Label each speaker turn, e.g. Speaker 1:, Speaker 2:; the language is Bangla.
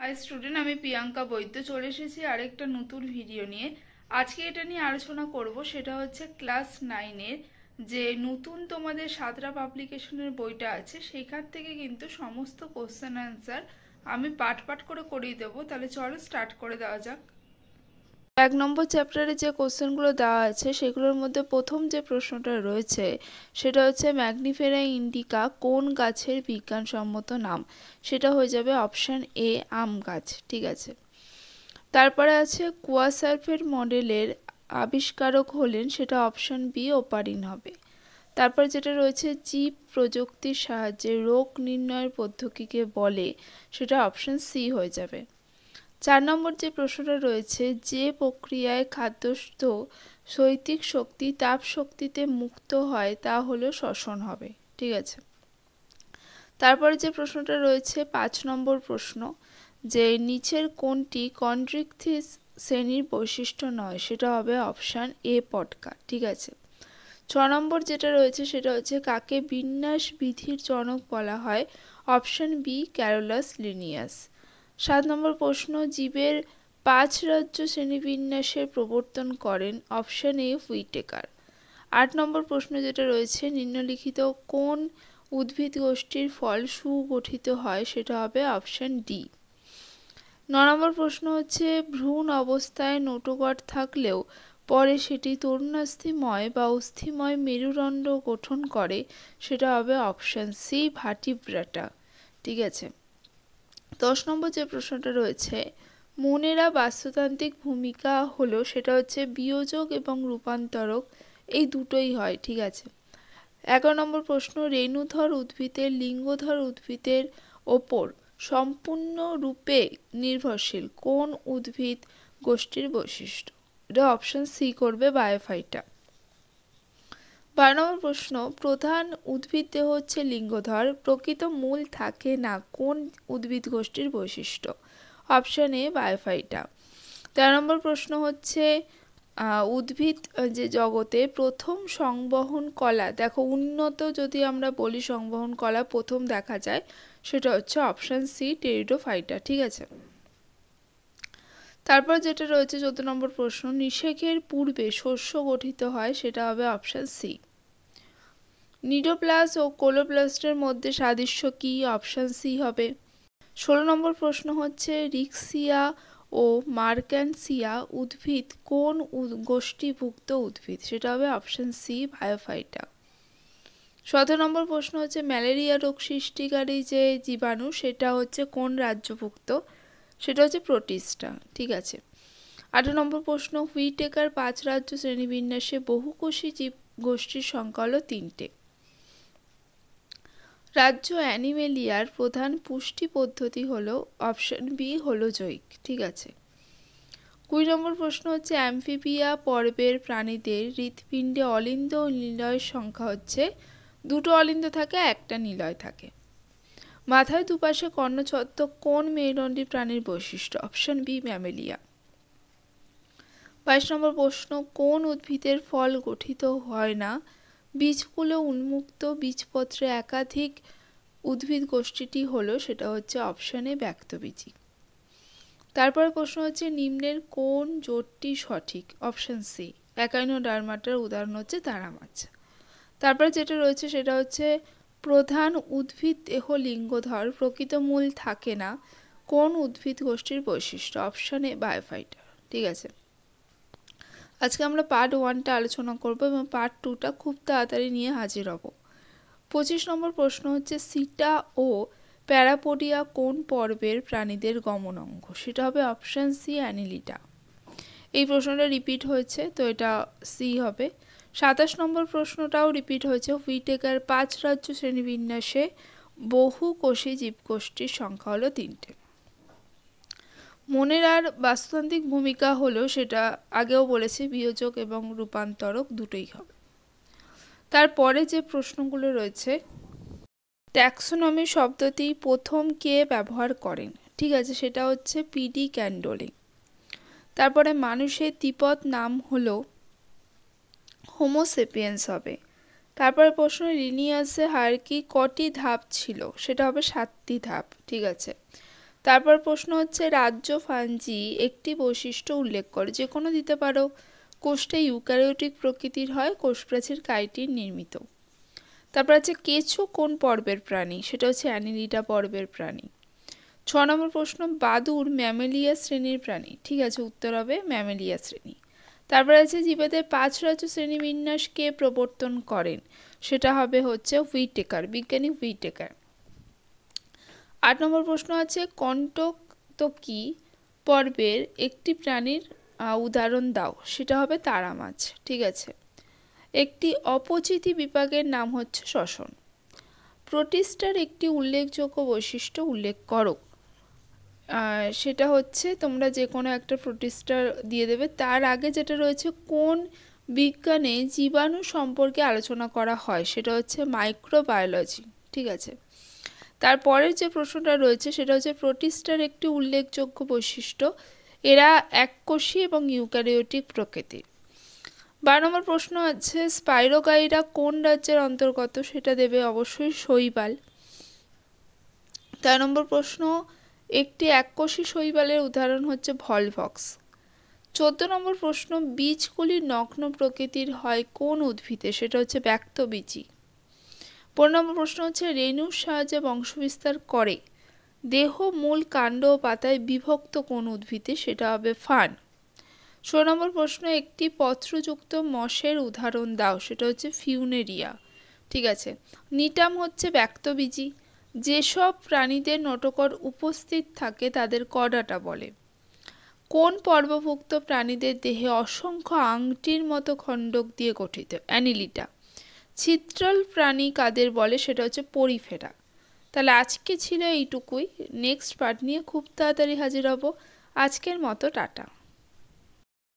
Speaker 1: হাই স্টুডেন্ট, আমি প্রিয়াঙ্কা বৈদ্য চলে এসেছি আরেকটা নতুন ভিডিও নিয়ে। আজকে এটা নিয়ে আলোচনা করব, সেটা হচ্ছে ক্লাস 9-এর যে নতুন তোমাদের সাঁতরা পাবলিকেশনের বইটা আছে, সেইখান থেকে কিন্তু সমস্ত কোশ্চেন অ্যান্সার আমি পার্ট পার্ট করে করিয়ে দেবো। তাহলে চলো স্টার্ট করে দেওয়া যাক। 1 নম্বর চ্যাপ্টারে যে কোশ্চেনগুলো দেওয়া আছে সেগুলোর মধ্যে প্রথম যে প্রশ্নটা রয়েছে সেটা হচ্ছে ম্যাগনিফেরা ইন্ডিকা কোন গাছের বিজ্ঞানসম্মত নাম। সেটা হয়ে যাবে অপশান এ, আম গাছ। ঠিক আছে। তারপরে আছে কুয়াসার্ফের মডেলের আবিষ্কারক হলেন, সেটা অপশান বি, ওপারিন হবে। তারপর যেটা রয়েছে জীব প্রযুক্তির সাহায্যে রোগ নির্ণয়ের পদ্ধতিকে বলে, সেটা অপশান সি হয়ে যাবে। 4 নম্বর যে প্রশ্নটা রয়েছে, যে প্রক্রিয়ায় খাদ্যস্থ শৈতিক শক্তি তাপ শক্তিতে মুক্ত হয় তা হলো শ্বসন হবে। ঠিক আছে। তারপরে যে প্রশ্নটা রয়েছে 5 নম্বর প্রশ্ন, যে নিচের কোনটি কন্ড্রিকথিস শ্রেণীর বৈশিষ্ট্য নয়, সেটা হবে অপশান এ, পটকা। ঠিক আছে। 6 নম্বর যেটা রয়েছে সেটা হচ্ছে কাকে বিন্যাস বিধির জনক বলা হয়, অপশান বি, ক্যারোলাস লিনিয়াস। 7 নম্বর প্রশ্ন, জীবের 5 রাজ্য শ্রেণীবিন্যাসের প্রবর্তন করেন, অপশান এ, হুইটেকার। 8 নম্বর প্রশ্ন যেটা রয়েছে, নিম্নলিখিত কোন উদ্ভিদ গোষ্ঠীর ফল সুগঠিত হয়, সেটা হবে অপশান ডি। 9 নম্বর প্রশ্ন হচ্ছে ভ্রূণ অবস্থায় নোটোগট থাকলেও পরে সেটি তরুণাস্থিময় বা অস্থিময় মেরুদণ্ড গঠন করে, সেটা হবে অপশান সি, ভার্টিব্রাটা। ঠিক আছে। 10 নম্বর যে প্রশ্নটা রয়েছে, মনেরা বাস্তুতান্ত্রিক ভূমিকা হলো, সেটা হচ্ছে বিয়োজক এবং রূপান্তরক, এই দুটোই হয়। ঠিক আছে। 11 নম্বর প্রশ্ন, রেণুধর উদ্ভিদের লিঙ্গধর উদ্ভিদের ওপর সম্পূর্ণরূপে নির্ভরশীল কোন উদ্ভিদ গোষ্ঠীর বৈশিষ্ট্য, এটা অপশান সি করবে, বায়োফাইটা। 12 নম্বর প্রশ্ন, প্রধান উদ্ভিদ দেহ হচ্ছে লিঙ্গধর, প্রকৃত মূল থাকে না কোন উদ্ভিদ গোষ্ঠীর বৈশিষ্ট্য, অপশান এ, বায়োফাইটা। 13 নম্বর প্রশ্ন হচ্ছে উদ্ভিদ যে জগতে প্রথম সংবহন কলা, দেখো উন্নত যদি আমরা বলি সংবহন কলা প্রথম দেখা যায়, সেটা হচ্ছে অপশান সি, টেরিডোফাইটা। ঠিক আছে। তারপর যেটা রয়েছে 14 নম্বর প্রশ্ন, নিষেকের পূর্বে শস্য গঠিত হয়, সেটা হবে অপশান সি। নিডোপ্লাস্ট ও কোলোপ্লাস্টের মধ্যে সাদৃশ্য কি, অপশান সি হবে। 16 নম্বর প্রশ্ন হচ্ছে রিক্সিয়া ও মার্ক্যানসিয়া উদ্ভিদ কোন গোষ্ঠীভুক্ত উদ্ভিদ, সেটা হবে অপশান সি, বায়োফাইটা। 17 নম্বর প্রশ্ন হচ্ছে ম্যালেরিয়া রোগ সৃষ্টিকারী যে জীবাণু সেটা হচ্ছে কোন রাজ্যভুক্ত, সেটা হচ্ছে প্রোটিস্টা। ঠিক আছে। 18 নম্বর প্রশ্ন, হুইটেকার 5 রাজ্য শ্রেণীবিন্যাসে বহুকোষী জীব গোষ্ঠীর সংখ্যা হলো 3টে। রাজ্য অ্যানিমেলিয়ার প্রধান পুষ্টি পদ্ধতি হলো অপশান বি, হোলোজোয়িক। ঠিক আছে। 20 নম্বর প্রশ্ন হচ্ছে অ্যামফিবিয়া পর্বের প্রাণীদের হৃৎপিণ্ডে অলিন্দ ও নিলয়ের সংখ্যা হচ্ছে 2টো অলিন্দ থাকে, 1টা নিলয় থাকে। মাথায় দুপাশে কর্ণচ্ছত্র কোন মেরুদণ্ডী প্রাণীর বৈশিষ্ট্য, অপশান বি, ম্যামেলিয়া। 22 নম্বর প্রশ্ন, কোন উদ্ভিদের ফল গঠিত হয় না, বীজগুলো উন্মুক্ত বীজপত্রে একাধিক উদ্ভিদ গোষ্ঠীটি হলো, সেটা হচ্ছে অপশান এ, ব্যক্তবীজী। তারপরে প্রশ্ন হচ্ছে নিম্নের কোন জোটটি সঠিক, অপশান সি, একাইনোডার্মাটার উদাহরণ হচ্ছে তারা মাছ। তারপরে যেটা রয়েছে সেটা হচ্ছে প্রধান উদ্ভিদ দেহ লিঙ্গধর, প্রকৃত মূল থাকে না কোন উদ্ভিদ গোষ্ঠীর বৈশিষ্ট্য, অপশান এ, বায়োফাইটা। ঠিক আছে। আজকে আমরা পার্ট 1টা আলোচনা করব এবং পার্ট 2টা খুব তাড়াতাড়ি নিয়ে হাজির হব। 25 নম্বর প্রশ্ন হচ্ছে সিটা ও প্যারাপোডিয়া কোন পর্বের প্রাণীদের গমন অঙ্গ, সেটা হবে অপশান সি, অ্যানিলিডা। এই প্রশ্নটা রিপিট হয়েছে, তো এটা সি হবে। 27 নম্বর প্রশ্নটাও রিপিট হয়েছে, হুইটেকার 5 রাজ্য শ্রেণীবিন্যাসে বহুকোষী জীবগোষ্ঠীর সংখ্যা হলো 3টে। মনের আর বাস্তুতান্ত্রিক ভূমিকা হলো, সেটা আগেও বলেছে, বিয়োজক এবং রূপান্তরক দুটোই হবে। তারপরে যে প্রশ্নগুলো রয়েছে, ট্যাক্সোনমি শব্দটি প্রথম কে ব্যবহার করেন, ঠিক আছে, সেটা হচ্ছে পিডি ক্যান্ডোলিং। তারপরে মানুষের তিব্বত নাম হলো হোমোসেপিয়েন্স হবে। তারপরে প্রশ্ন, লিনিয়াসে হায়ারার্কি কটি ধাপ ছিল, সেটা হবে 7টি ধাপ। ঠিক আছে। তারপর প্রশ্ন হচ্ছে রাজ্য ফাঞ্জি একটি বৈশিষ্ট্য উল্লেখ করে, যে কোনো দিতে পারো। কোষটা ইউক্যারিওটিক প্রকৃতির হয়, কোষপ্রাচীর কাইটিন নির্মিত। তারপর আছে কেঁচো কোন পর্বের প্রাণী, সেটা হচ্ছে অ্যানিলিডা পর্বের প্রাণী। 6 নম্বর প্রশ্ন বাদুড় ম্যামেলিয়া শ্রেণীর প্রাণী, ঠিক আছে, উত্তর হবে ম্যামেলিয়া শ্রেণী। তারপর আছে জীবেদের 5 রাজ্য শ্রেণীবিন্যাস কে প্রবর্তন করেন, সেটা হবে হচ্ছে হুইটেকার, বিজ্ঞানী হুইটেকার। 8 নম্বর প্রশ্ন আছে কন্টকী পর্বের একটি প্রাণীর উদাহরণ দাও, সেটা হবে তারা মাছ, ঠিক আছে। একটি অপচিতি বিপাকের নাম হচ্ছে শ্বসন। প্রোটিস্টার একটি উল্লেখযোগ্য বৈশিষ্ট্য উল্লেখ করো, সেটা হচ্ছে তোমরা যে কোনো একটা প্রোটিস্টার দিয়ে দেবে। তার আগে যেটা রয়েছে কোন বিজ্ঞানে জীবাণু সম্পর্কে আলোচনা করা হয়, সেটা হচ্ছে মাইক্রোবায়োলজি, ঠিক আছে। তারপরের যে প্রশ্নটা রয়েছে সেটা হচ্ছে প্রোটিস্টার একটি উল্লেখযোগ্য বৈশিষ্ট্য, এরা এককোষী এবং ইউক্যারিওটিক প্রকৃতির। 12 নম্বর প্রশ্ন আছে স্পাইরোগাইরা কোন রাজ্যের অন্তর্গত, সেটা দেবে অবশ্যই শৈবাল। 13 নম্বর প্রশ্ন একটি এককোষী শৈবালের উদাহরণ হচ্ছে ভলভক্স। 14 নম্বর প্রশ্ন বীজগুলি নগ্ন প্রকৃতির হয় কোন উদ্ভিদে, সেটা হচ্ছে ব্যক্তবীজী। 15 নম্বর প্রশ্ন হচ্ছে রেণুর সাহায্যে বংশবিস্তার করে দেহ, মূল, কাণ্ড ও পাতায় বিভক্ত কোন উদ্ভিদে, সেটা হবে ফার্ন। 16 নম্বর প্রশ্ন একটি পত্রযুক্ত মশের উদাহরণ দাও, সেটা হচ্ছে ফিউনেরিয়া, ঠিক আছে। নিটাম হচ্ছে ব্যক্তবীজী। যেসব প্রাণীদের নোটকর উপস্থিত থাকে তাদের কর্ডাটা বলে। কোন পর্বভুক্ত প্রাণীদের দেহে অসংখ্য আংটির মতো খণ্ডক দিয়ে গঠিত, অ্যানিলিডা। ছিদ্রাল প্রাণী কাদের বলে, সেটা হচ্ছে পরিফেরা। তাহলে আজকে ছিল এইটুকুই, নেক্সট পার্ট নিয়ে খুব তাড়াতাড়ি হাজির হব। আজকের মতো টাটা।